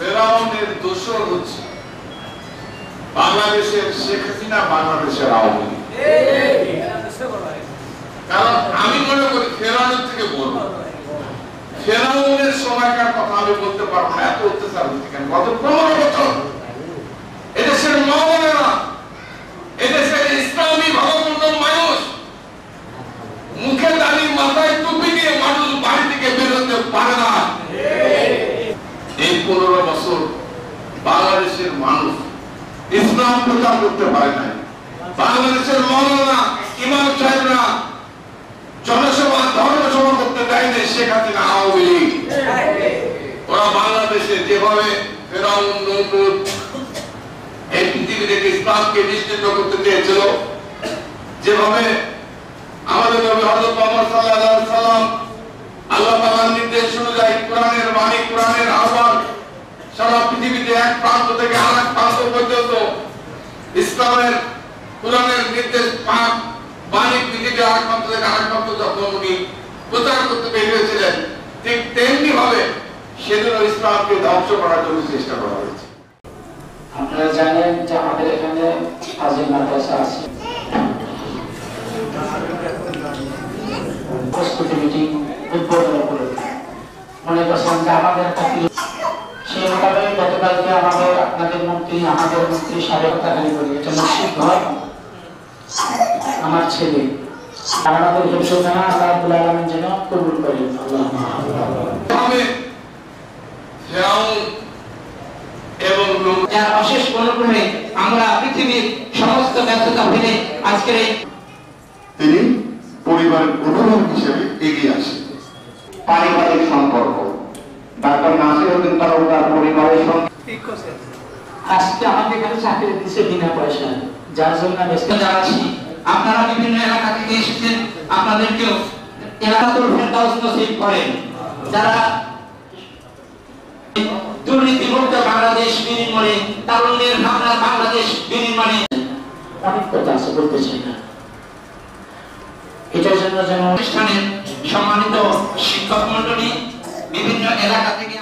ফেরাউনের দোষর হচ্ছে বাংলাদেশের শেখ হাসিনা, বাংলাদেশের আওয়ামী লীগ। কারণ আমি মনে করি ফেরাউনের থেকে বলবো, ফেরাউনের সময়কার কথা আমি বলতে পারবো না, এত অত্যাচার হচ্ছে কেন। গত 15 বছর এদেশের মা-বোনেরা, এদেশের ইসলামী ভাবপূর্ণ মানুষ মুখে দাঁড়িয়ে মাথায় টুপি দিয়ে মানুষ বাড়ি থেকে বেরোতে পারে না। এই 15 বছর বাংলাদেশের মানুষ ইসলাম প্রচার করতে পারে নাই। বাংলাদেশের মৌলানা, ইমাম সাহেবরা জনসভা, ধর্মসভা করতে দেয়নি শেখ হাসিনা, আওয়ামী লীগ। ওরা বাংলাদেশে যেভাবে ফেরাউন, নমরুদ এই পৃথিবী থেকে ইসলামকে নিশ্চিত করতে চেয়েছিল, যেভাবে আমাদের নবী হযরত মুহাম্মদ সাল্লাল্লাহু আলাইহি সাল্লাম আল্লাহ তাআলার নির্দেশ অনুযায়ী কোরআনের বাণী, কোরআনের আহ্বান সারা পৃথিবীতে এক প্রান্ত থেকে আরেক প্রান্ত পর্যন্ত ইসলামের কোরআনের নির্দেশ বাণী পৃথিবীর আরেক প্রান্ত থেকে আরেক প্রান্ত যখন উনি প্রচার করতে বের হয়েছিলেন, ঠিক তেমনি ভাবে সেদিন ইসলামকে ধ্বংস করার জন্য চেষ্টা করা হয়েছে। আপনারা জানেন যে আমাদের এখানে ফাজিল মাদ্রাসা আছে, প্রস্তুতি মিটিং উদ্বোধন উপলক্ষে মনে করছেন যে আমাদের একটা সেই মোতাবেক গতকালকে আপনাদের মন্ত্রী স্বাগতকারী করি, এটা মসজিদ ঘর আমার ছেলে আমাদের ঘোষণা আল্লাহ রাব্বুল আলামিন যেন কবুল করেন। অশেষ অনুগ্রহে আমরা পৃথিবীর সমস্ত ব্যস্ততা ফেলে আজকের তিনি পরিবারের প্রধান হিসেবে এগিয়ে আসেন। পারিবারিক সম্পর্ক ডাক্তার নাসিরউদ্দিন তালুকদার পরিবারের সঙ্গে আজকে আমাকে এখানে চাকরি দিচ্ছে বিনা পয়সা, যার জন্য জানাচ্ছি আপনারা বিভিন্ন এলাকা থেকে এসেছেন, আপনাদেরকেও এলাকাতুল ফেরদাউস নসিব করেন। যারা দুর্নীতিমুক্ত বাংলাদেশ বিনির্মাণে, তারুণ্যের ভাবনা বাংলাদেশ বিনির্মাণে অনেক কথা আছে, বলতে চাই না। এটার জন্য যেন অনুষ্ঠানের সম্মানিত শিক্ষক মন্ডলী বিভিন্ন এলাকা থেকে